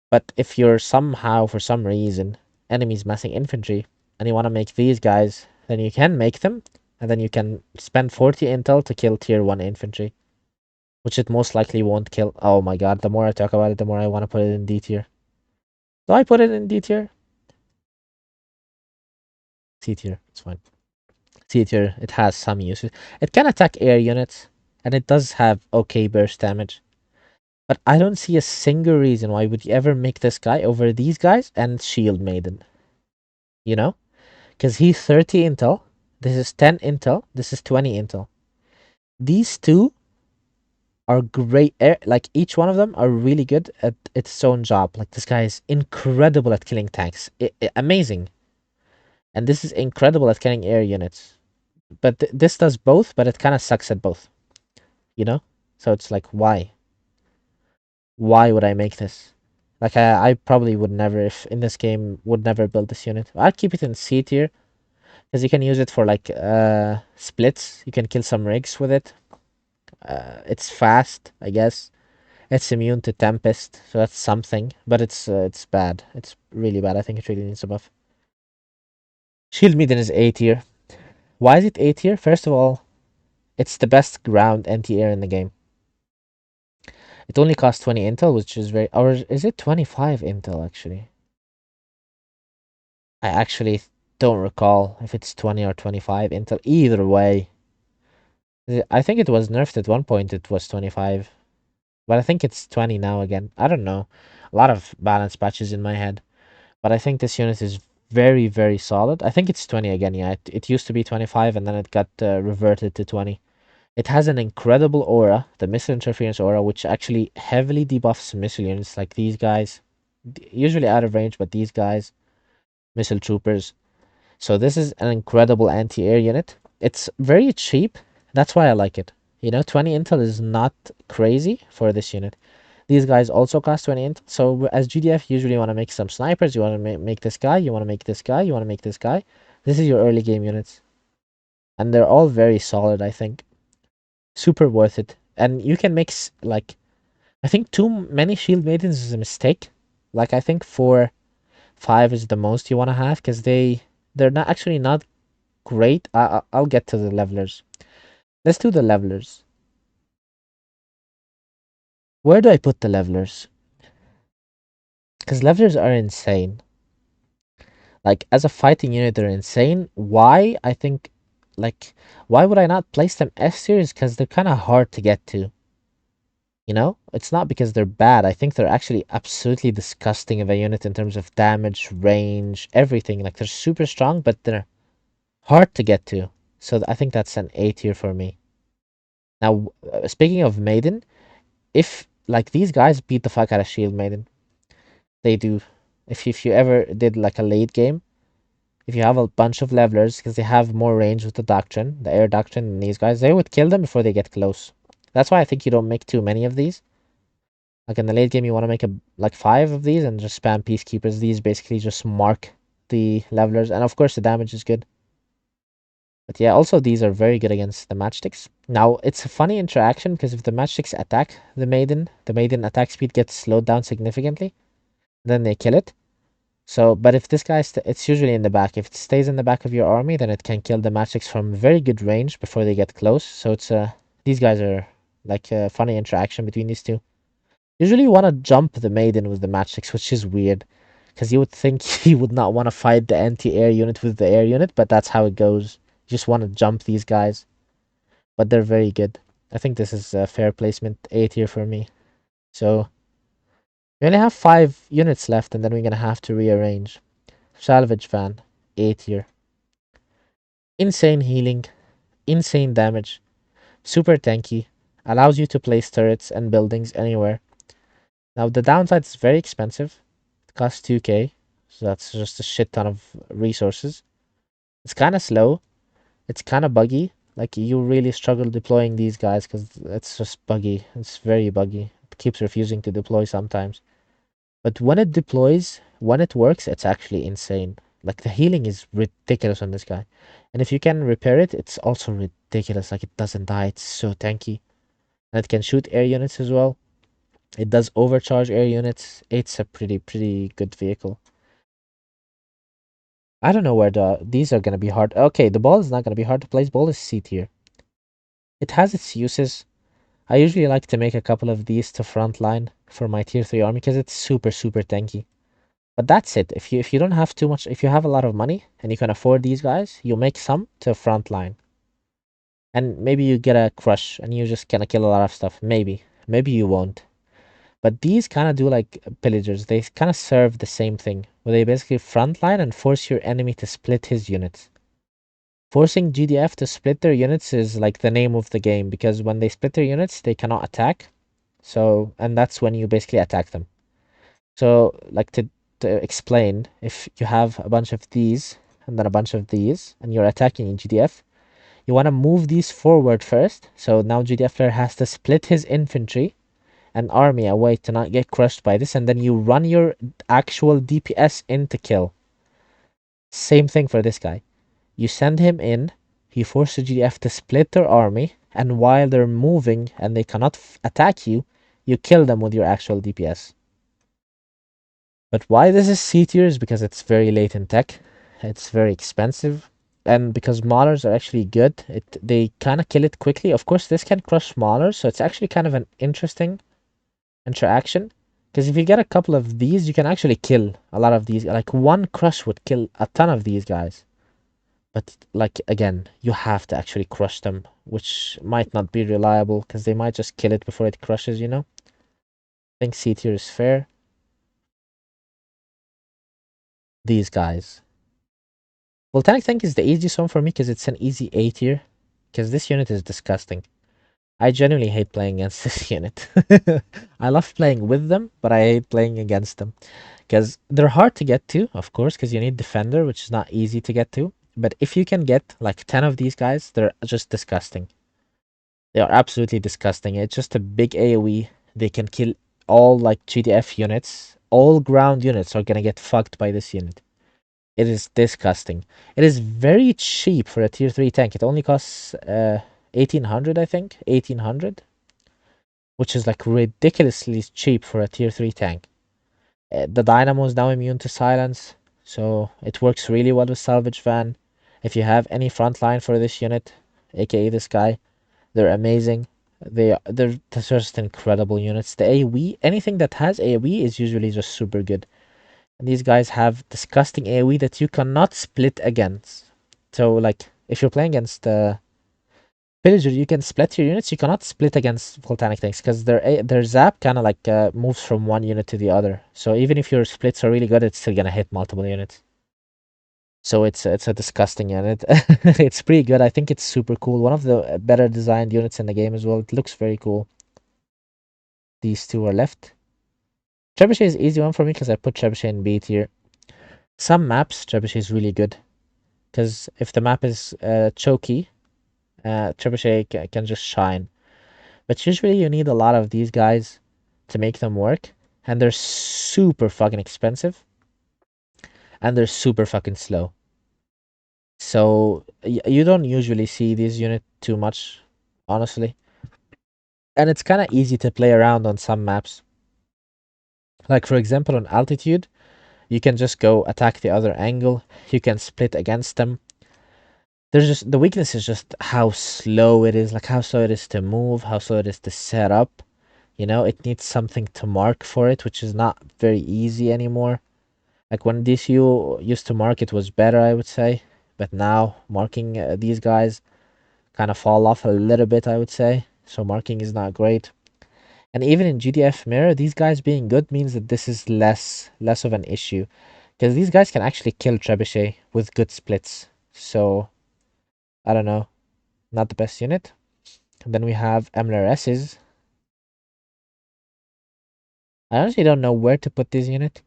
But if you're somehow, for some reason, enemies massing infantry, and you want to make these guys, then you can make them, and then you can spend 40 intel to kill tier 1 infantry, which it most likely won't kill. Oh my god, the more I talk about it, the more I want to put it in D tier. Do I put it in D tier? C tier, it's fine. C tier, it has some uses. It can attack air units, and it does have okay burst damage. But I don't see a single reason why would you ever make this guy over these guys and Shield Maiden. You know? Because he's 30 intel, this is 10 intel, this is 20 intel. These two are great, like each one of them are really good at its own job. Like this guy is incredible at killing tanks. Amazing. And this is incredible at killing air units. But this does both, but it kind of sucks at both. You know? So it's like, why? Why would I make this? Like, I probably would never, if in this game, would never build this unit. I'd keep it in C tier, because you can use it for, like, splits. You can kill some rigs with it. It's fast, I guess. It's immune to Tempest, so that's something. But it's bad. It's really bad. I think it really needs a buff. Shield Maiden is A tier. Why is it A tier? First of all, it's the best ground anti-air in the game. It only costs 20 intel, which is very... Or is it 25 intel, actually? I actually don't recall if it's 20 or 25 intel. Either way, I think it was nerfed at one point. It was 25, but I think it's 20 now again. I don't know. A lot of balance patches in my head, but I think this unit is very, very solid. I think it's 20 again. Yeah, it used to be 25 and then it got reverted to 20. It has an incredible aura, the missile interference aura, which actually heavily debuffs missile units like these guys. Usually out of range, but these guys, missile troopers. So this is an incredible anti-air unit. It's very cheap. That's why I like it. You know, 20 intel is not crazy for this unit. These guys also cost 20 intel. So as GDF, usually want to make some snipers. You want to make this guy. You want to make this guy. You want to make this guy. This is your early game units. And they're all very solid, I think. Super worth it. And you can make, like, I think too many shield maidens is a mistake. Like I think 4, 5 is the most you want to have because they're not actually not great. I'll get to the levelers. Let's do the levelers. Where do I put the levelers? Because levelers are insane. Like as a fighting unit, they're insane. Why? I think, like, why would I not place them S tiers? Because they're kind of hard to get to. You know, it's not because they're bad. I think they're actually absolutely disgusting of a unit in terms of damage, range, everything. Like they're super strong, but they're hard to get to. So I think that's an A tier for me. Now, speaking of Maiden, if like these guys beat the fuck out of Shield Maiden, they do. If you ever did like a late game, if you have a bunch of levelers because they have more range with the doctrine, the air doctrine, and these guys, they would kill them before they get close. That's why I think you don't make too many of these. Like in the late game, you want to make like 5 of these and just spam peacekeepers. These basically just mark the levelers, and of course the damage is good. But yeah, also these are very good against the matchsticks. Now it's a funny interaction because if the matchsticks attack the maiden attack speed gets slowed down significantly. Then they kill it. So, but if this guy, it's usually in the back. If it stays in the back of your army, then it can kill the matchsticks from very good range before they get close. So it's these guys are like a funny interaction between these two. Usually you want to jump the maiden with the matchsticks, which is weird. Because you would think he would not want to fight the anti-air unit with the air unit, but that's how it goes. You just want to jump these guys. But they're very good. I think this is a fair placement, A tier for me. So we only have 5 units left, and then we're gonna have to rearrange. Salvage Van, A tier. Insane healing, insane damage, super tanky, allows you to place turrets and buildings anywhere. Now the downside is very expensive. It costs 2k, so that's just a shit ton of resources. It's kind of slow. It's kind of buggy. Like you really struggle deploying these guys because it's just buggy. It's very buggy. It keeps refusing to deploy sometimes. But when it deploys, when it works, it's actually insane. Like the healing is ridiculous on this guy. And if you can repair it, it's also ridiculous. Like it doesn't die. It's so tanky. And it can shoot air units as well. It does overcharge air units. It's a pretty good vehicle. I don't know where these are gonna be hard. Okay, the ball is not gonna be hard to place. Ball is C tier. It has its uses. I usually like to make a couple of these to front line for my tier 3 army because it's super tanky. But that's it. If you don't have too much, if you have a lot of money and you can afford these guys, you make some to front line. And maybe you get a crush and you just gonna kill a lot of stuff. Maybe you won't. But these kind of do like pillagers. They kind of serve the same thing, where they basically frontline and force your enemy to split his units. Forcing GDF to split their units is like the name of the game because when they split their units, they cannot attack. So, and that's when you basically attack them. So, like to explain, if you have a bunch of these and then a bunch of these, and you're attacking in GDF, you want to move these forward first. So now GDF player has to split his infantry and army away to not get crushed by this, and then you run your actual DPS in to kill. Same thing for this guy. You send him in, he forces GDF to split their army, and while they're moving and they cannot attack you, you kill them with your actual DPS. But why this is C tier is because it's very late in tech. It's very expensive. And because Maulers are actually good, they kind of kill it quickly. Of course, this can crush Maulers, so it's actually kind of an interesting interaction. Because if you get a couple of these, you can actually kill a lot of these. Like one crush would kill a ton of these guys. But like again, you have to actually crush them, which might not be reliable because they might just kill it before it crushes, you know? I think C tier is fair. These guys. Volcanic Tank is the easiest one for me because it's an easy A tier. Because this unit is disgusting. I genuinely hate playing against this unit. I love playing with them, but I hate playing against them. Because they're hard to get to, of course, because you need Defender, which is not easy to get to. But if you can get like 10 of these guys, they're just disgusting. They are absolutely disgusting. It's just a big AoE. They can kill all like GDF units. All ground units are gonna get fucked by this unit. It is disgusting. It is very cheap for a tier 3 tank. It only costs 1800, I think. 1800. which is like ridiculously cheap for a tier 3 tank. The dynamo is now immune to silence, so it works really well with salvage van. If you have any front line for this unit, aka this guy, they're amazing. They're just incredible units. The AoE, anything that has AoE is usually just super good. And these guys have disgusting AoE that you cannot split against. So like if you're playing against Pillager, you can split your units. You cannot split against Volcanic tanks because their zap kind of like moves from one unit to the other. So even if your splits are really good, it's still gonna hit multiple units. So it's a disgusting unit. It's pretty good. I think it's super cool. One of the better designed units in the game as well. It looks very cool. These two are left. Trebuchet is easy one for me because I put Trebuchet in B tier. Some maps Trebuchet is really good because if the map is choky, Trebuchet can just shine. But usually you need a lot of these guys to make them work, and they're super fucking expensive, and they're super fucking slow. So you don't usually see this unit too much, honestly. And it's kind of easy to play around on some maps. Like for example on altitude, you can just go attack the other angle. You can split against them. There's just the weakness is just how slow it is, like how slow it is to move, how slow it is to set up. You know, it needs something to mark for it, which is not very easy anymore. Like when DCU used to mark, it was better, I would say. But now marking these guys kind of fall off a little bit, I would say. So marking is not great. And even in GDF Mirror, these guys being good means that this is less of an issue. Because these guys can actually kill Trebuchet with good splits. So, I don't know. Not the best unit. And then we have MLRSs. I honestly don't know where to put this unit.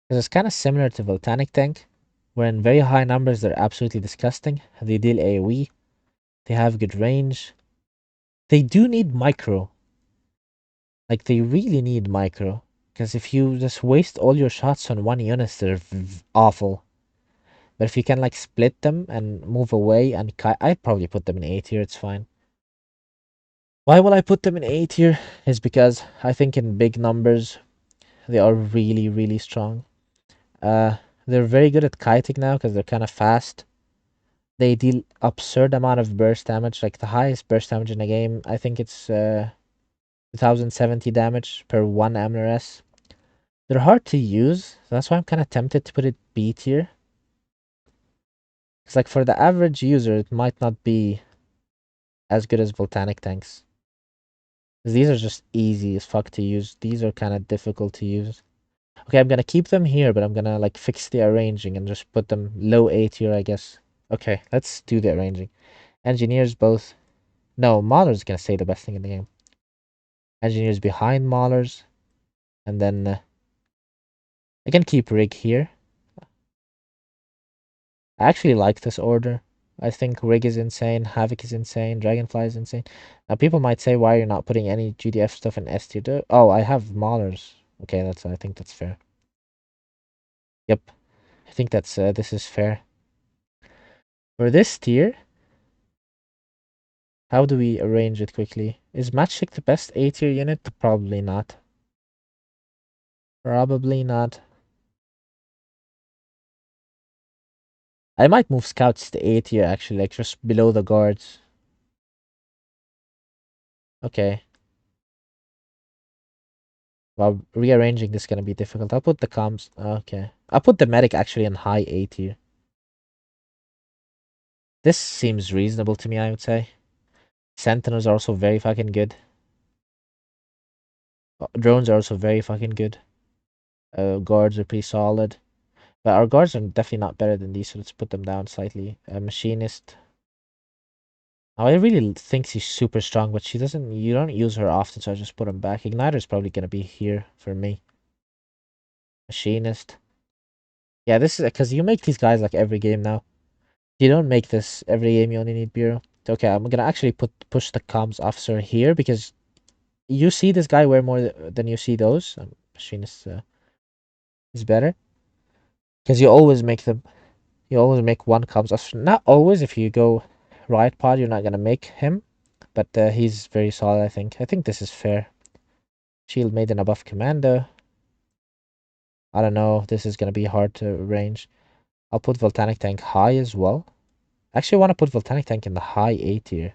Because it's kind of similar to Volcanic Tank. Where in very high numbers, they're absolutely disgusting. They deal AoE. They have good range. They do need micro. Like, they really need micro. Because if you just waste all your shots on one unit, they're awful. But if you can, like, split them and move away, and I'd probably put them in A tier, it's fine. Why will I put them in A tier? Is because I think in big numbers, they are really, really strong. They're very good at kiting now because they're kind of fast. They deal absurd amount of burst damage, like the highest burst damage in the game. I think it's 2070 damage per one MRS. They're hard to use, so that's why I'm kind of tempted to put it B tier. It's like for the average user, it might not be as good as Volcanic tanks. These are just easy as fuck to use. These are kind of difficult to use. Okay, I'm gonna keep them here, but I'm gonna like fix the arranging and just put them low A tier, I guess. Okay, let's do the arranging. Engineers both. No, Mahler's gonna say the best thing in the game. Engineers behind Maulers, and then I can keep Rig here. I actually like this order. I think Rig is insane, Havoc is insane, Dragonfly is insane. Now people might say why you're not putting any GDF stuff in S tier. Oh, I have Maulers. Okay, I think that's fair. Yep, I think that's this is fair. For this tier, how do we arrange it quickly? Is Matchstick the best A tier unit? Probably not. Probably not. I might move scouts to A tier actually, like just below the guards. Okay. Well, rearranging this is gonna be difficult. I'll put the comms. Okay. I'll put the medic actually in high A tier. This seems reasonable to me, I would say. Sentinels are also very fucking good. Drones are also very fucking good. Guards are pretty solid. But our guards are definitely not better than these, so let's put them down slightly. Machinist. Oh, I really think she's super strong, but you don't use her often, so I just put them back. Igniter is probably gonna be here for me. Machinist. Yeah, this is because you make these guys like every game now. You don't make this every game, you only need Bureau. Okay, I'm gonna actually push the comms officer here because you see this guy wear more than you see those. Machinist is better because you always make one comms officer. Not always. If you go right pod, you're not gonna make him, but he's very solid. I think this is fair. Shield Maiden above Commando. I don't know. This is gonna be hard to arrange. I'll put Volcanic Tank high as well. Actually, I want to put Volcanic Tank in the high A tier.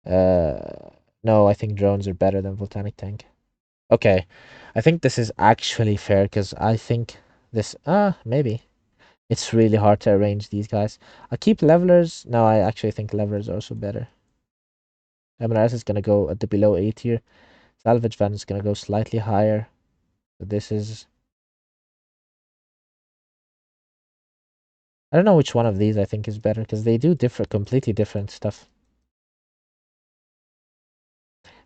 No, I think drones are better than Volcanic Tank. Okay, I think this is actually fair because I think this. Maybe it's really hard to arrange these guys. I'll keep levelers. No, I actually think levelers are also better. MRS is gonna go at the below A tier. Salvage van is gonna go slightly higher. So this is. I don't know which one of these I think is better because they do completely different stuff.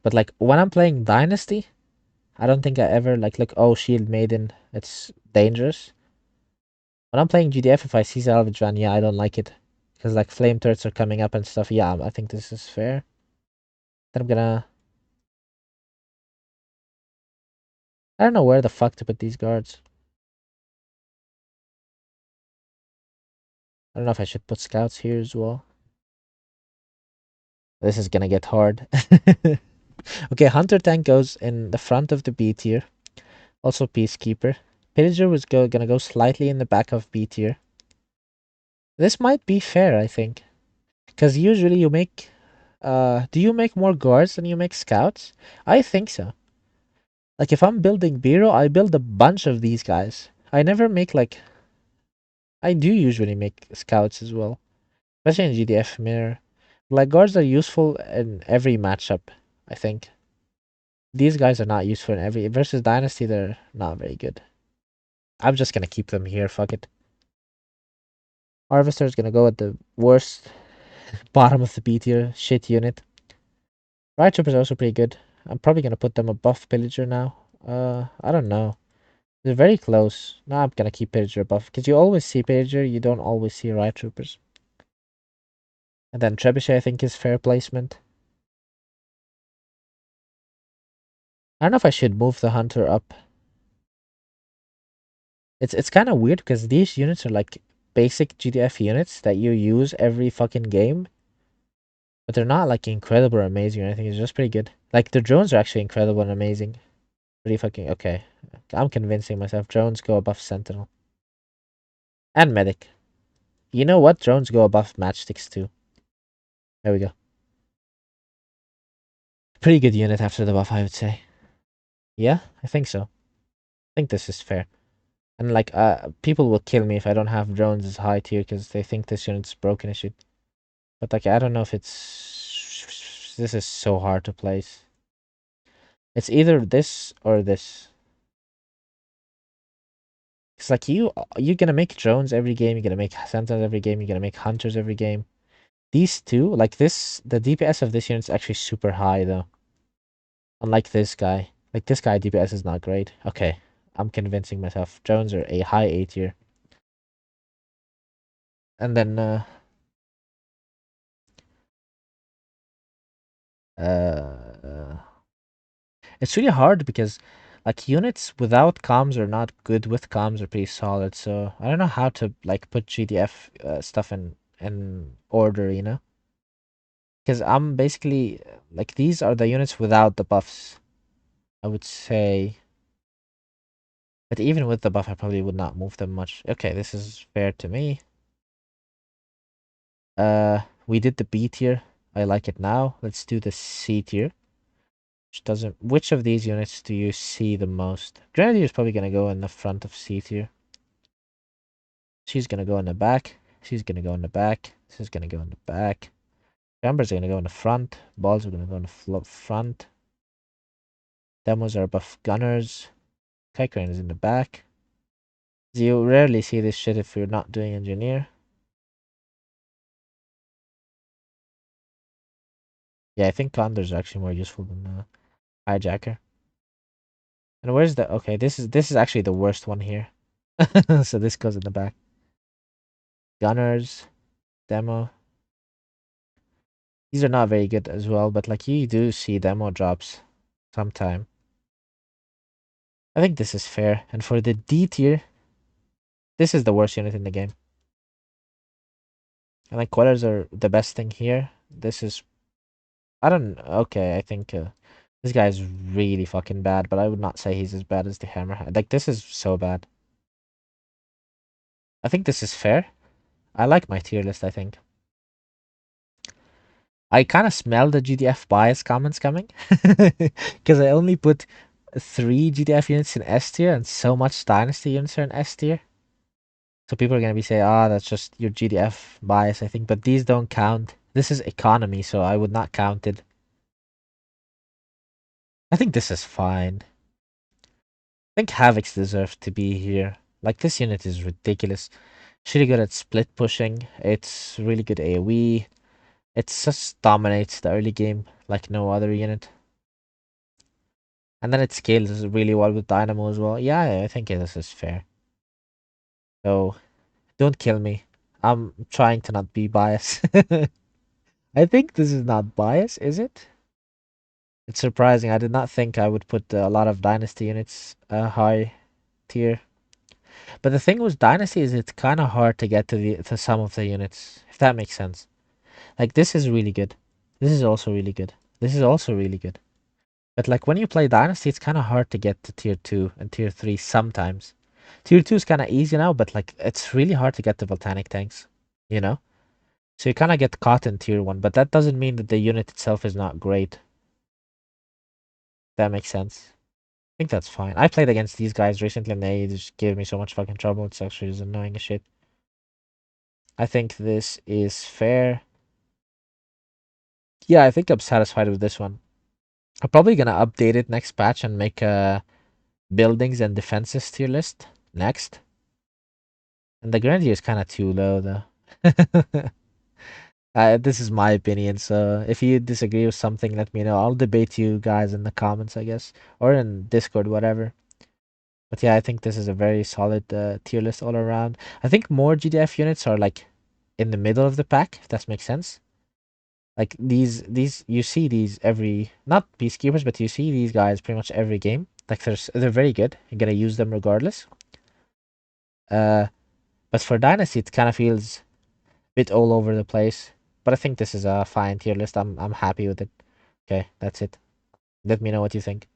But like when I'm playing Dynasty, I don't think I ever like look. Oh, Shield Maiden, it's dangerous. When I'm playing GDF, if I see Salvage van, yeah, I don't like it because like flame turrets are coming up and stuff. Yeah, I think this is fair. Then I'm gonna. I don't know where the fuck to put these guards. I don't know if I should put scouts here as well. This is gonna get hard. Okay, Hunter Tank goes in the front of the B tier. Also Peacekeeper. Pillager was gonna go slightly in the back of B tier. This might be fair, I think. Because usually you make... do you make more guards than you make scouts? I think so. Like, if I'm building Bureau, I build a bunch of these guys. I never make, like... I do usually make scouts as well. Especially in GDF Mirror. Like, guards are useful in every matchup, I think. These guys are not useful in every... Versus Dynasty, they're not very good. I'm just gonna keep them here, fuck it. Harvester is gonna go at the worst bottom of the B tier shit unit. Riot Troopers are also pretty good. I'm probably gonna put them above Pillager now. I don't know. They're very close. No, I'm gonna keep Pillager above because you always see Pillager, you don't always see Riot Troopers. And then Trebuchet, I think, is fair placement. I don't know if I should move the Hunter up. It's kind of weird because these units are like basic GDF units that you use every fucking game. But they're not like incredible or amazing or anything. It's just pretty good. Like the drones are actually incredible and amazing. Pretty fucking okay. I'm convincing myself. Drones go above Sentinel. And Medic. You know what? Drones go above Matchsticks too. There we go. Pretty good unit after the buff, I would say. Yeah, I think so. I think this is fair. And like, people will kill me if I don't have drones as high tier because they think this unit's broken as shit. But like, I don't know if it's... This is so hard to place. It's either this or this. It's like you're gonna make drones every game, you're gonna make sentinels every game, you're gonna make hunters every game. These two, like this, the DPS of this unit's actually super high though. Unlike this guy. Like this guy DPS is not great. Okay. I'm convincing myself. Drones are a high A tier. And then uh it's really hard because like units without comms are not good, with comms are pretty solid. So I don't know how to like put GDF stuff in order, you know? Because I'm basically like these are the units without the buffs, I would say. But even with the buff, I probably would not move them much. Okay, this is fair to me. We did the B tier. I like it now. Let's do the C tier. Which doesn't. Which of these units do you see the most? Grenadier is probably gonna go in the front of C tier. She's gonna go in the back. She's gonna go in the back. This is gonna go in the back. Jumpers are gonna go in the front. Balls are gonna go in the front. Demos are above gunners. Kite crane is in the back. You rarely see this shit if you're not doing engineer. Yeah, I think condors are actually more useful than hijacker. And where's the... Okay, this is actually the worst one here. So this goes in the back. Gunners, demo. These are not very good as well, but like you do see demo drops sometime. I think this is fair. And for the D tier, this is the worst unit in the game. And like quarters are the best thing here. This is... I don't... Okay, I think... This guy's really fucking bad, but I would not say he's as bad as the Hammerhead. Like, this is so bad. I think this is fair. I like my tier list, I think. I kind of smell the GDF bias comments coming. Because I only put 3 GDF units in S tier and so much Dynasty units are in S tier. So people are going to be saying, ah, that's just your GDF bias, I think. But these don't count. This is economy, so I would not count it. I think this is fine. I think Havocs deserve to be here. Like, this unit is ridiculous. It's really good at split pushing. It's really good AoE. It just dominates the early game like no other unit. And then it scales really well with Dynamo as well. Yeah, I think this is fair. So, don't kill me. I'm trying to not be biased. I think this is not bias, is it? It's surprising. I did not think I would put a lot of Dynasty units high tier. But the thing with Dynasty is it's kind of hard to get to some of the units, if that makes sense. Like, this is really good. This is also really good. This is also really good. But like when you play Dynasty, it's kind of hard to get to tier 2 and tier 3 sometimes. Tier 2 is kind of easy now, but like it's really hard to get the Volcanic tanks, you know? So you kind of get caught in tier 1, but that doesn't mean that the unit itself is not great. That makes sense. I think that's fine. I played against these guys recently and they just gave me so much fucking trouble. It's actually just annoying as shit. I think this is fair. Yeah, I think I'm satisfied with this one. I'm probably gonna update it next patch and make a buildings and defenses tier list next. And the Grandier is kind of too low, though. This is my opinion, so if you disagree with something, let me know. I'll debate you guys in the comments, I guess, or in Discord, whatever. But yeah, I think this is a very solid tier list all around. I think more GDF units are like in the middle of the pack, if that makes sense. Like these you see these every not peacekeepers, but you see these guys pretty much every game. Like they're very good. You're gonna use them regardless. Uh, but for Dynasty, it kind of feels bit all over the place. But I think this is a fine tier list. I'm happy with it. Okay, that's it. Let me know what you think.